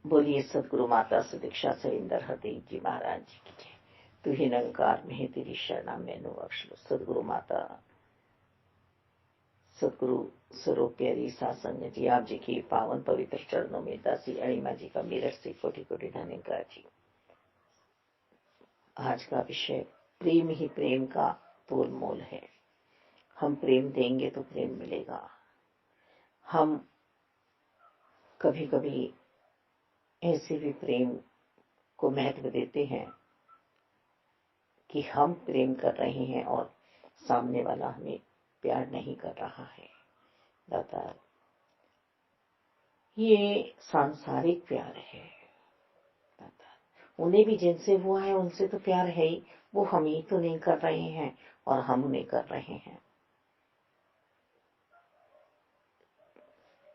बोलिए सदगुरु माता सुदीक्षा सरिंदर हरदेव जी महाराज जी की जय। तू ही निरंकार में तेरी शरणा मैनू बख्श लो। सदगुरु माता सदगुरु स्वरूप प्यारी सासंग जी आप जी के पावन पवित्र चरणों में दासी अणिमा जी का मेरठ से कोटि कोटि धन्यवाद जी। आज का विषय प्रेम ही प्रेम का तोल मोल है। हम प्रेम देंगे तो प्रेम मिलेगा। हम कभी कभी ऐसे भी प्रेम को महत्व देते हैं कि हम प्रेम कर रहे हैं और सामने वाला हमें प्यार नहीं कर रहा है। दाता ये सांसारिक प्यार है। दाता उन्हें भी जिनसे हुआ है उनसे तो प्यार है ही, वो हम ही तो नहीं कर रहे हैं और हम उन्हें कर रहे हैं।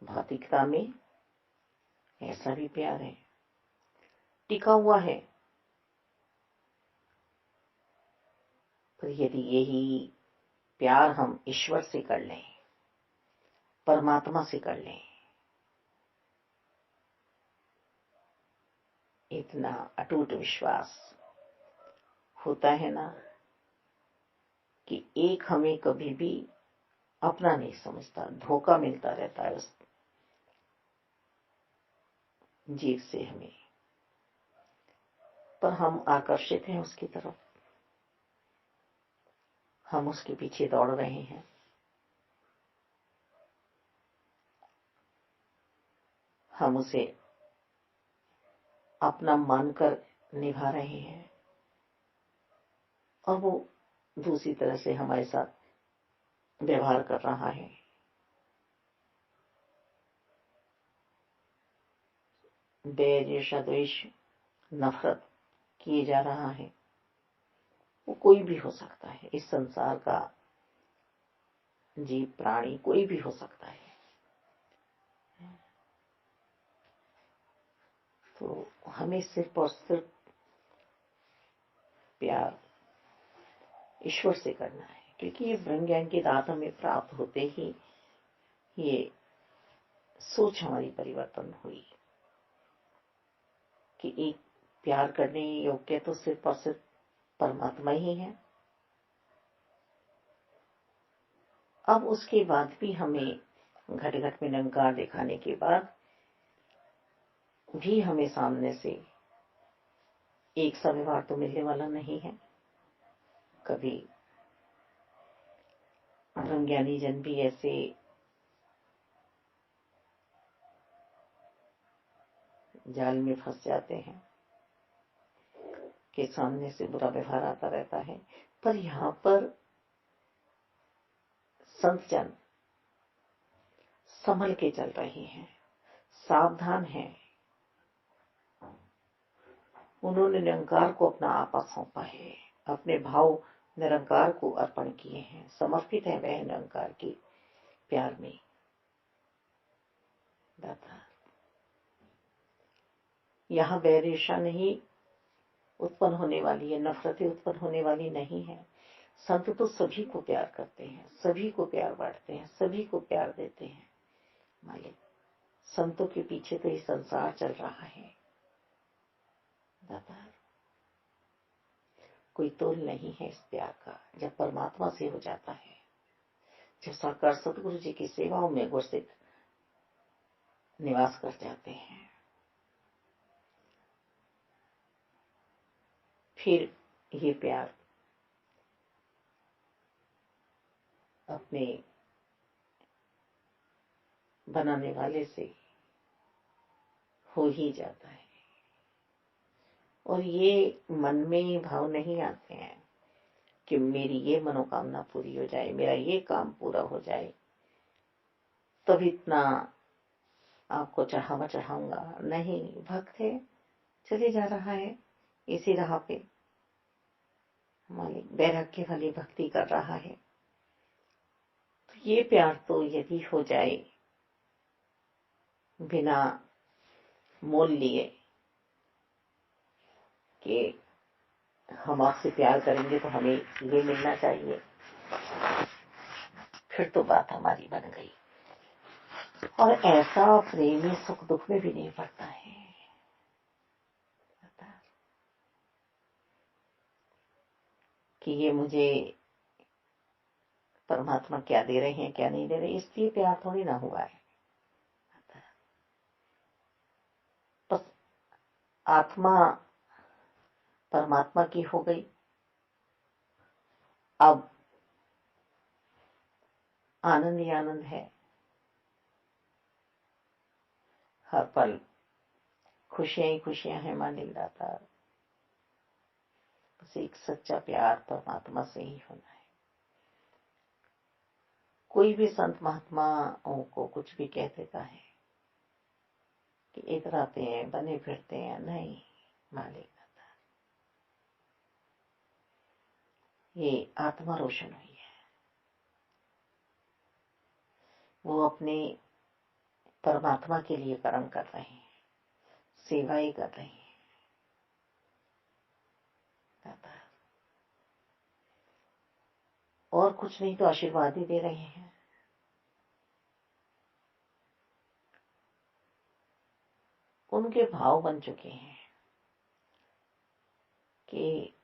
भौतिकता में ऐसा भी प्यार है, टिका हुआ है, पर यदि यही प्यार हम ईश्वर से कर लें, परमात्मा से कर लें, इतना अटूट विश्वास होता है ना कि एक हमें कभी भी अपना नहीं समझता, धोखा मिलता रहता है उस जीव से हमें, पर हम आकर्षित हैं उसकी तरफ, हम उसके पीछे दौड़ रहे हैं। हम उसे अपना मानकर निभा रहे हैं और वो दूसरी तरह से हमारे साथ व्यवहार कर रहा है। बैर ईर्ष्या द्वेष नफरत किए जा रहा है। वो कोई भी हो सकता है, इस संसार का जीव प्राणी कोई भी हो सकता है। तो हमें सिर्फ और सिर्फ प्यार ईश्वर से करना है, क्योंकि ये ब्रह्म ज्ञान की रात हमें प्राप्त होते ही ये सोच हमारी परिवर्तन हुई कि एक प्यार करने योग्य तो सिर्फ और सिर्फ परमात्मा ही है। अब उसके बाद भी हमें घट घट में निरंकार दिखाने के बाद भी हमें सामने से एक सा व्यवहार तो मिलने वाला नहीं है। कभी ब्रह्मज्ञानी जन भी ऐसे जाल में फंस जाते हैं कि सामने से बुरा व्यवहार आता रहता है। पर यहाँ पर संत जन संभल के चल रहे हैं, सावधान हैं। उन्होंने निरंकार को अपना आपा सौंपा है, अपने भाव निरंकार को अर्पण किए हैं, समर्पित है वह निरंकार के प्यार में। दाता यहाँ बैर ईर्ष्या नहीं उत्पन्न होने वाली है, नफरतें उत्पन्न होने वाली नहीं है। संत तो सभी को प्यार करते हैं, सभी को प्यार बांटते हैं, सभी को प्यार देते हैं। मालिक संतों के पीछे तो ये संसार चल रहा है। दाता कोई तोल नहीं है इस प्यार का। जब परमात्मा से हो जाता है, जब साकार सतगुरु जी की सेवाओं में गुरसित निवास कर जाते हैं, फिर ये प्यार अपने बनाने वाले से हो ही जाता है। और ये मन में भाव नहीं आते हैं कि मेरी ये मनोकामना पूरी हो जाए, मेरा ये काम पूरा हो जाए, तब इतना आपको चढ़ाऊंगा। नहीं, भक्त है, चले जा रहा है इसी राह पे, मालिक वैराग्य वाली भक्ति कर रहा है। तो ये प्यार तो यदि हो जाए बिना मोल लिए कि हम आपसे प्यार करेंगे तो हमें ये मिलना चाहिए, फिर तो बात हमारी बन गई। और ऐसा प्रेमी सुख दुख में भी नहीं पड़ता है। कि ये मुझे परमात्मा क्या दे रहे हैं क्या नहीं दे रहे, इसलिए प्यार थोड़ी ना हुआ है। बस आत्मा परमात्मा की हो गई, अब आनंद ही आनंद है, हर पल खुशियां ही खुशियां हैं मां लीलाता। बस एक सच्चा प्यार परमात्मा से ही होना है। कोई भी संत महात्माओं को कुछ भी कह देता है कि इतराते हैं बने फिरते हैं, नहीं, मालिक आता, ये आत्मा रोशन हुई है, वो अपने परमात्मा के लिए कर्म कर रहे हैं, सेवाएं कर रहे हैं। और कुछ नहीं तो आशीर्वाद ही दे रहे हैं। उनके भाव बन चुके हैं कि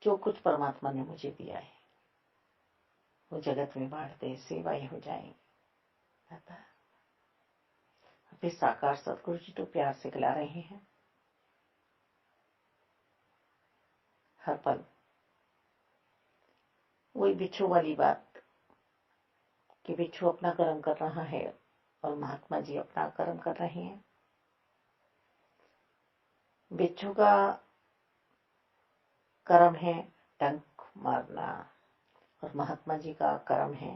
जो कुछ परमात्मा ने मुझे दिया है वो जगत में बांट दे, सेवाएं हो जाए। अभी साकार सतगुरु जी तो प्यार से खिला रहे हैं हर पल। वही बिच्छू वाली बात कि बिच्छू अपना कर्म कर रहा है और महात्मा जी अपना कर्म कर रहे हैं। बिच्छू का कर्म है डंक मारना और महात्मा जी का कर्म है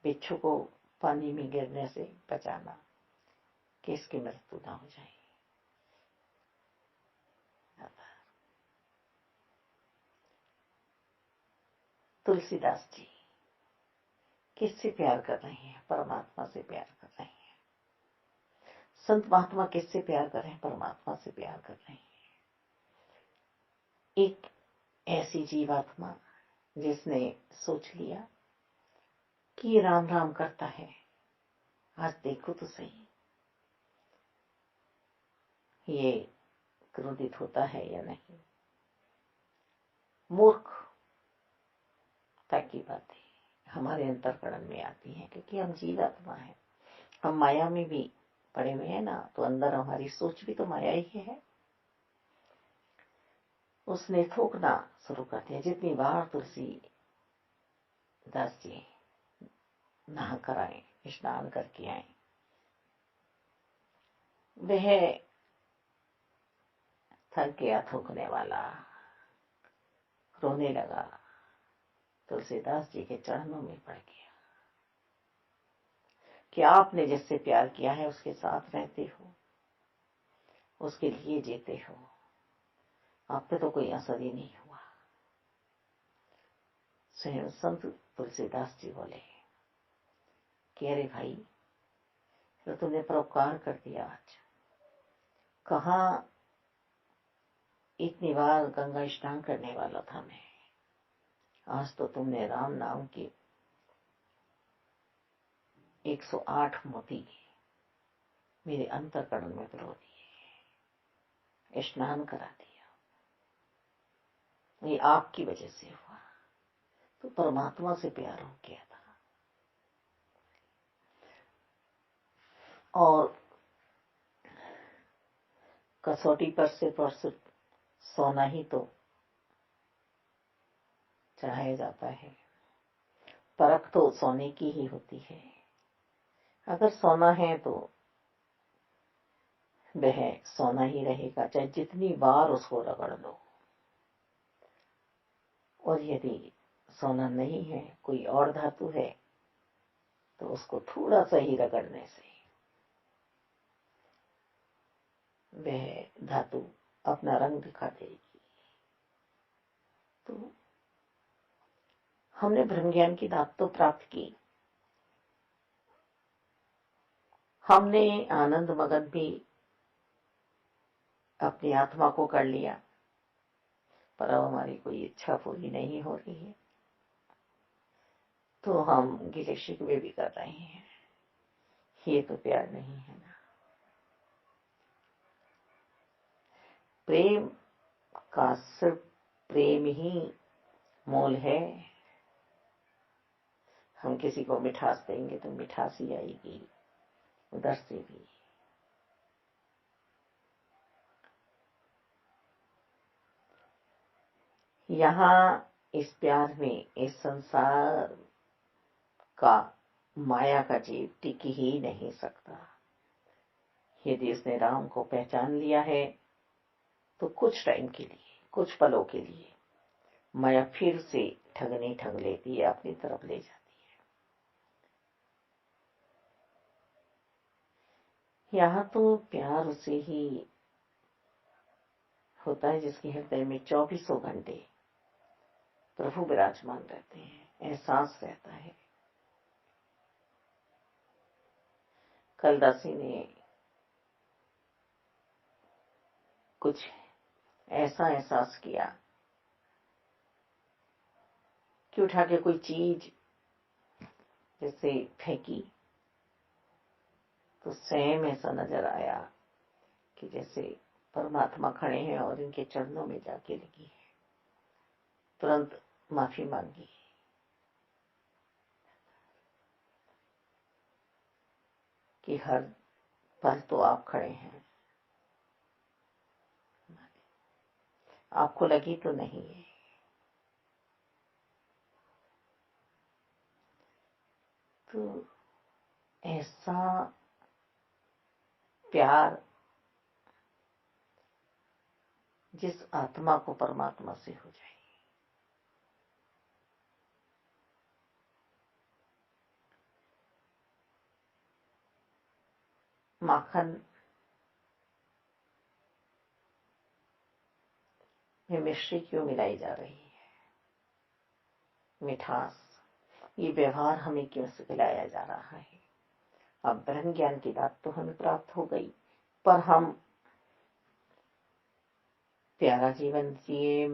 बिच्छू को पानी में गिरने से बचाना कि इसकी मृत्यु ना हो जाए। तुलसीदास जी किससे प्यार कर रहे हैं? परमात्मा से प्यार कर रहे हैं। संत महात्मा किससे प्यार कर रहे हैं? परमात्मा से प्यार कर रहे हैं। एक ऐसी जीवात्मा जिसने सोच लिया कि ये राम राम करता है, आज देखो तो सही ये क्रोधित होता है या नहीं। मूर्खता की बातें हमारे अंतर्करण में आती हैं क्योंकि हम जीवात्मा हैं, हम माया में भी पड़े हुए हैं ना, तो अंदर हमारी सोच भी तो माया ही है। उसने थोकना शुरू कर दिया। जितनी बार तुलसीदास जी नहा कर आए, स्नान करके आए, वह थक गया थूकने वाला, रोने लगा, तुलसीदास जी के चरणों में पड़ गया कि आपने जिससे प्यार किया है उसके साथ रहते हो, उसके लिए जीते हो, आप पे तो कोई असर ही नहीं हुआ। स्वयं संत तुलसीदास जी बोले कि अरे भाई, तो तुमने परोपकार कर दिया। आज कहाँ इतनी बार गंगा स्नान करने वाला था मैं, आज तो तुमने राम नाम की 108 मोती मेरे अंतःकरण में पिरो दिए, स्नान करा दिया, ये आपकी वजह से हुआ। तो परमात्मा से प्यार हो गया था। और कसौटी पर से सोना ही तो चढ़ाया जाता है, परख तो सोने की ही होती है। अगर सोना है तो वह सोना ही रहेगा, चाहे जितनी बार उसको रगड़ लो। और यदि सोना नहीं है, कोई और धातु है, तो उसको थोड़ा सा ही रगड़ने से वह धातु अपना रंग दिखा देगी। तो हमने ब्रह्म ज्ञान की दात तो प्राप्त की, हमने आनंद मगन भी अपनी आत्मा को कर लिया, पर अब हमारी कोई इच्छा पूरी नहीं हो रही है, तो हम गिले शिकवे भी कर रहे हैं। ये तो प्यार नहीं है ना। प्रेम का सिर्फ प्रेम ही मोल है। हम किसी को मिठास देंगे तो मिठास ही आएगी उधर से भी। यहाँ इस प्यार में, इस संसार का माया का जीव टिक ही नहीं सकता। यदि उसने राम को पहचान लिया है तो कुछ टाइम के लिए, कुछ पलों के लिए माया फिर से ठगनी ठग लेती है, अपनी तरफ ले जाती है। यहाँ तो प्यार उसे ही होता है जिसके हृदय में 24 घंटे प्रभु विराजमान रहते हैं, एहसास रहता है। कल दासी ने कुछ ऐसा एहसास किया कि उठा के कोई चीज जैसे फेंकी तो सेम ऐसा नजर आया कि जैसे परमात्मा खड़े हैं और इनके चरणों में जाके लगी है। तुरंत माफी मांगी कि हर पल तो आप खड़े हैं, आपको लगी तो नहीं है। तो ऐसा प्यार जिस आत्मा को परमात्मा से हो जाए, माखन में मिश्री क्यों मिलाई जा रही है, मिठास, ये व्यवहार हमें क्यों सिखलाया जा रहा है। अब ब्रह्म ज्ञान की बात तो हमें प्राप्त हो गई, पर हम प्यारा जीवन जिए,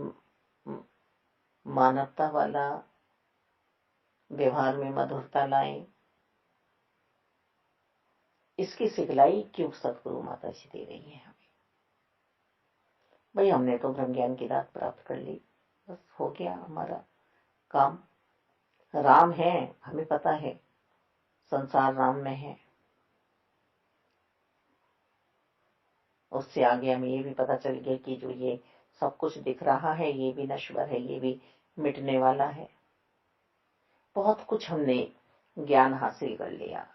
मानवता वाला व्यवहार में मधुरता लाएं, इसकी सिखलाई क्यों सतगुरु माता जी दे रही है हमें। भाई हमने तो ब्रह्म ज्ञान की दात प्राप्त कर ली, बस हो गया हमारा काम। राम है, हमें पता है संसार राम में है। उससे आगे हमें ये भी पता चल गया कि जो ये सब कुछ दिख रहा है ये भी नश्वर है, ये भी मिटने वाला है। बहुत कुछ हमने ज्ञान हासिल कर लिया,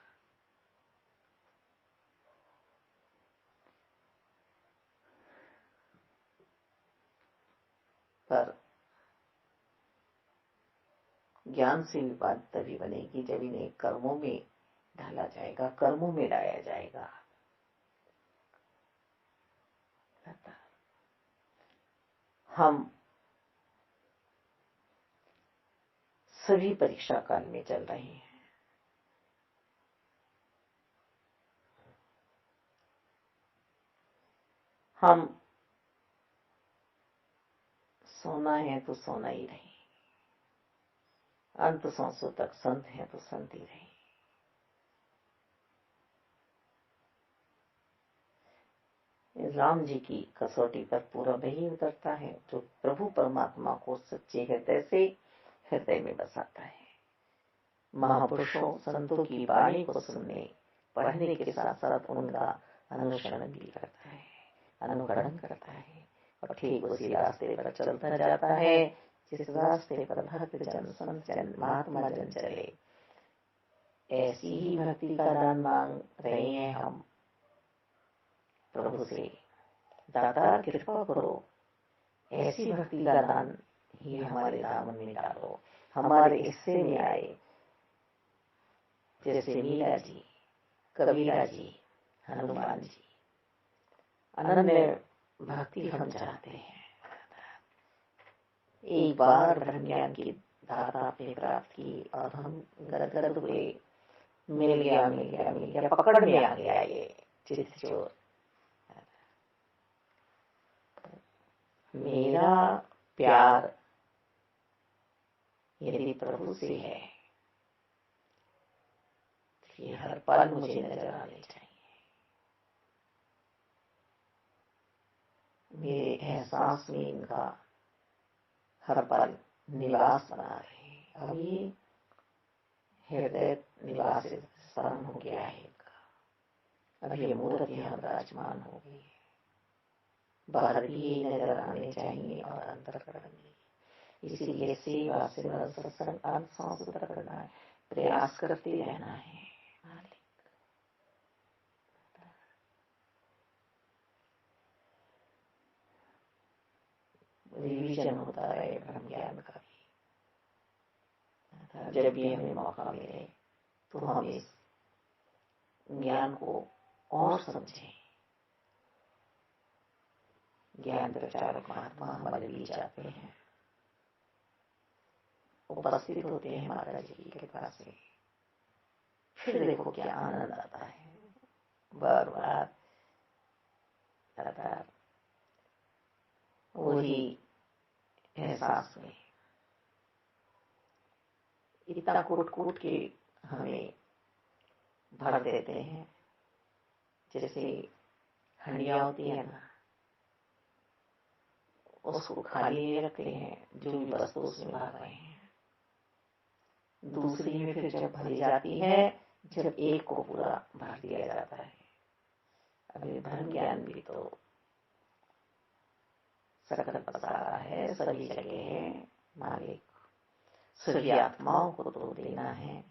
पर ज्ञान से भी बात तभी बनेगी जब इन्हें कर्मों में ढाला जाएगा, कर्मों में लाया जाएगा। हम सभी परीक्षा काल में चल रहे हैं। हम सोना है तो सोना ही रहे, अंत सांसों तक संत है तो संत ही रहे। राम जी की कसौटी पर पूरा वही उतरता है जो प्रभु परमात्मा को सच्चे हृदय से हृदय में बसाता है। महापुरुषों संतों की वाणी को सुनने पढ़ने के साथ साथ उनका अनुसरण भी करता है, अनुकरण करता है और ठीक उसी रास्ते पर चलता जाता है जिस रास्ते पर भक्त जन, संत जन, महात्मा जन चले। ऐसी ही भक्ति का दान मांग रहे हैं हम प्रभु से। दातार कृपा करो, ऐसी भक्ति का दान ही हमारे दामन में डालो, हमारे हिस्से में आए। जैसे मीरा जी, कबीरा जी, हनुमान जी, अनन्य भक्ति हम चाहते हैं। एक बार ब्रह्म ज्ञान की दात आपने प्राप्त की और हम गदगद हुए, मिल गया मिल गया मिल गया, पकड़ में आ गया ये चित चोर। मेरा प्यार यदि प्रभु से है तो ये हर पल मुझे नजर आने चाहिए। मेरे एहसास में इनका हर पल निवास बना रहे हैं। अब ये हृदय निवास स्थान हो गया है इनका। अब ये मूर्ति यहाँ विराजमान हो गई है। बाहर भी ये नजर आने चाहिए और अंतःकरण भी। इसीलिए सेवा सिमरन सत्संग अंत सांस तक करना है, प्रयास करते रहना है। रिवीजन होता है ब्रह्म ज्ञान का भी। जब भी हमें मौका मिले तो हम इस ज्ञान को और समझें। ज्ञान प्रचारक महात्मा हमारे बीच आते हैं, उपस्थित होते हैं माता जी की कृपा से। फिर देखो क्या आनंद आता है। बार बार लगातार वही एहसास में इतना कूट कूट के हमें भर देते हैं। जैसे हंडिया होती है ना, उसको खाली नहीं रखते हैं, जो भी वस्तु उसमें भर रहे हैं। दूसरी में फिर जब भरी जाती है, जब एक को पूरा भर दिया जाता है। अभी धर्म ज्ञान भी तो सकल पसारा है, सभी जगह है। मालिक सभी आत्माओं को तो देना है,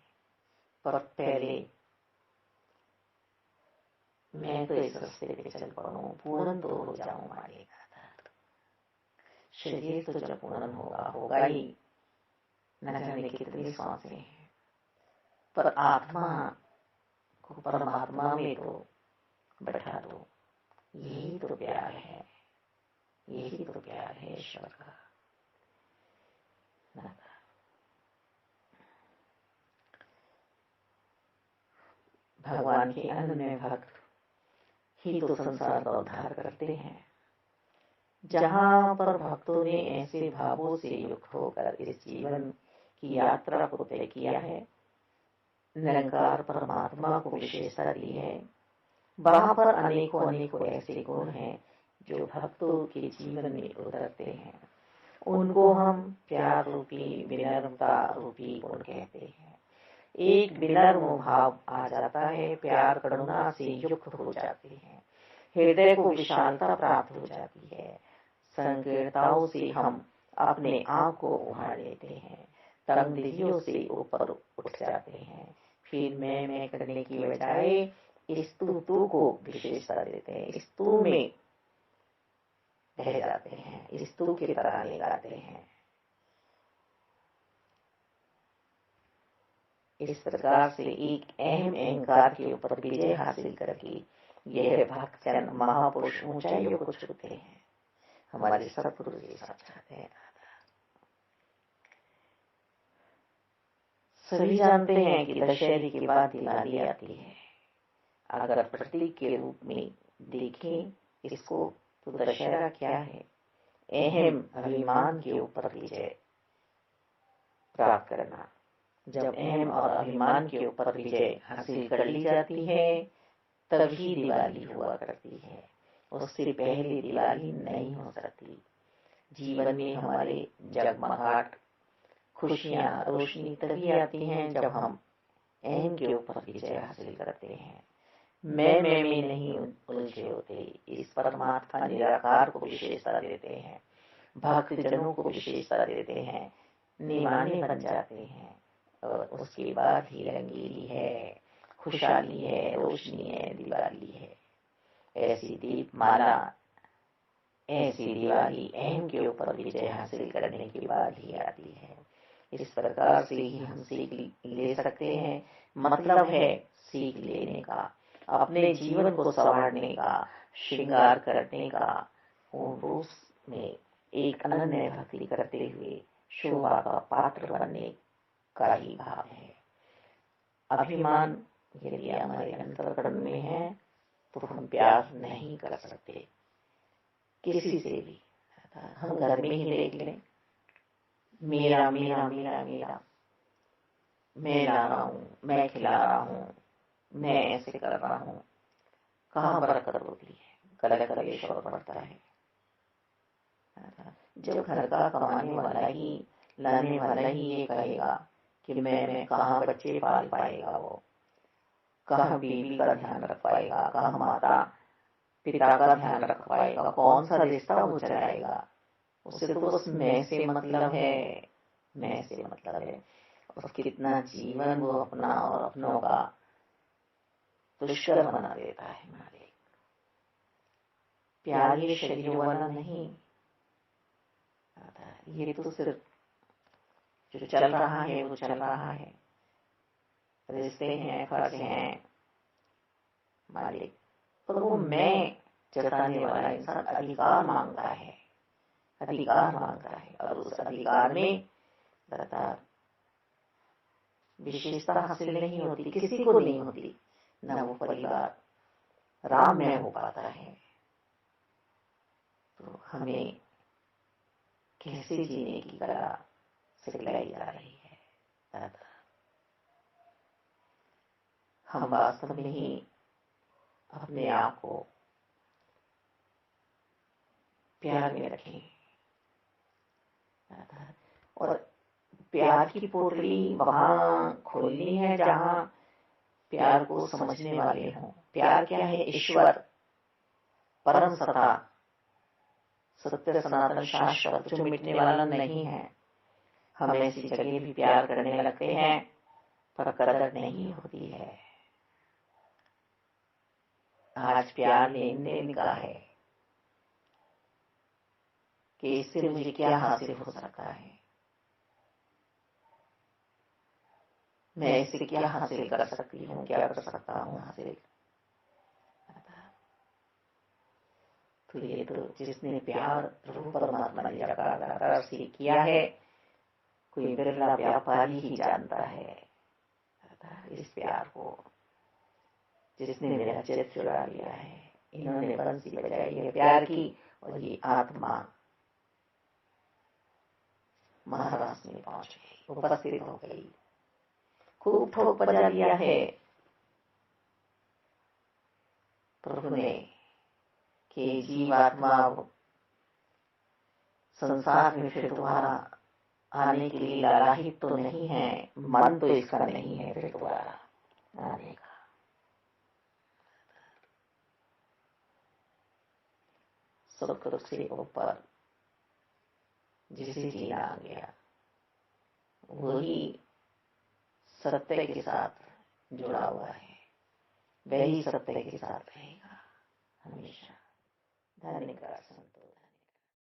पर पहले मैं तो इस रास्ते पे चल पड़ूं, पूर्ण तो हो जाऊं मालिक। शरीर तो जब पूर्ण होगा ही, न जाने कितनी सांसें हैं, पर आत्मा को परमात्मा में तो बैठा दो। यही तो प्यार है, यही तो प्यार है ईश्वर का। भगवान के अनन्य भक्त ही तो संसार का उद्धार करते हैं। जहां पर भक्तों ने ऐसे भावों से युक्त होकर इस जीवन की यात्रा को तय किया है, निरंकार परमात्मा को विशेषता दी है, वहां पर अनेकों अनेकों ऐसे गुण हैं जो भक्तों के जीवन में उतरते हैं। उनको हम प्यार रूपी विनम्रता रूपी गुण कहते हैं। एक विनम्र भाव आ जाता है, प्यार करुणा से युक्त हो जाते हैं, हृदय को विशालता प्राप्त हो जाती है। संकीर्णताओं से हम अपने आप को उभार लेते हैं, तरंग दिलियों से ऊपर उठ जाते हैं। फिर मैं करने की बजाय इस तू को विशेषता देते हैं, इस तू में रह जाते हैं, इस तू की तरह ले जाते हैं। इस प्रकार से एक अहम अहंकार के ऊपर विजय हासिल करके यह भक्तजन महापुरुष ऊंचाइयों को छूते हैं। हमारे सतगुरु जी साक्षात हैं। सभी जानते हैं कि दशहरे के बाद दिवाली आती है। अगर प्रतीक के रूप में देखें इसको तो दशहरा क्या है? अहम अभिमान के ऊपर विजय प्राप्त करना। जब अहम और अभिमान के ऊपर विजय हासिल कर ली जाती है, तभी दिवाली हुआ करती है। उससे पहले दिवाली नहीं हो सकती। जीवन में हमारे जगमगाहट, खुशियां, रोशनी तभी आती हैं जब हम अहम के ऊपर विजय हासिल करते हैं। मैं में नहीं उलझे होते। इस परमात्मा निराकार को विशेषता देते हैं, भक्त जनों को विशेषता देते हैं, निमाने बन जाते हैं। और उसके बाद ही रंगीली है, खुशहाली है, रोशनी है, दिवाली है। ऐसी दीपमाला, ऐसी दिवाली अहम के ऊपर विजय हासिल करने के बाद ही आती है। इस प्रकार से ही हम सीख ले सकते हैं। मतलब है सीख लेने का, अपने जीवन को संवारने का, श्रृंगार करने का, और उसमें एक अनन्य भक्ति करते हुए शोभा का पात्र बनने का ही भाव है। अभिमान यदि हमारे अंतःकरण में है तो हम प्यार नहीं कर सकते किसी से भी। हम घर में ही देख लें, मेरा मेरा मेरा मेरा, मैं ला रहा हूं, मैं खिला रहा हूं, मैं ऐसे कर रहा हूं, कहाँ बरकत होती है? कल कलेश्वर पड़ता है। जब घर का कमाने वाला ही लाने वाला ही ये कहेगा कि मैं कहाँ बच्चे पाल पाएगा, वो कहाँ बीवी का ध्यान रख पाएगा, कहाँ माता पिता का ध्यान रख पाएगा, कौन सा रिश्ता वो चलाएगा। उसे तो बस मैं से मतलब है, मैं से मतलब है। और कितना जीवन वो अपना और अपनों का दुष्कर बना देता है मालिक। प्यार ये शरीर वाला नहीं, ये तो सिर्फ जो चल रहा है वो चल रहा है, रिश्ते हैं, फर्ज हैं मालिक। पर वो मैं जताने वाला इंसान अधिकार मांगता है, अधिकार मांगता है, और उस अधिकार में लगातार विशेषता हासिल नहीं होती, किसी को नहीं होती, न वो परिवार राम में हो पाता है। तो हमें कैसे जीने की कला सिखलाई जा रही है दादा। हम वास्तव में ही अपने आप को प्यार में रखें दादा। और प्यार की पोटली वहां खोलनी है जहां प्यार को समझने वाले हों। प्यार क्या है? ईश्वर, परम सत्ता, सत्य, सनातन, शाश्वत, जो मिटने वाला नहीं है। हम ऐसी जगह भी प्यार करने लगते हैं पर कदर नहीं होती है। आज प्यार लेन देन का है कि इससे मुझे क्या हासिल हो सकता है, मैं इससे क्या हासिल कर सकती हूँ, क्या कर सकता हूँ हासिल। तो ये तो जिसने प्यार प्रभु परमात्मा ने लगातार से किया है, कोई बिरला व्यापारी ही जानता है इस प्यार को, जिसने मेरा चित चुरा लिया है। इन्होंने बंसी बजाई है प्यार की, और ये आत्मा महाराष्ट्र में पहुंच गई, उपस्थित हो गई, खूब ठोक बजा दिया है प्रभु ने कि जीवात्मा संसार में फिर दोबारा आने के लिए लालाहित तो नहीं है, मन तो इसका नहीं है फिर दोबारा आने का। सुख दुख से ऊपर जिसे जीना आ गया वही सत्य के साथ जुड़ा हुआ है, वही सत्य के साथ रहेगा हमेशा। धन्यवाद संत।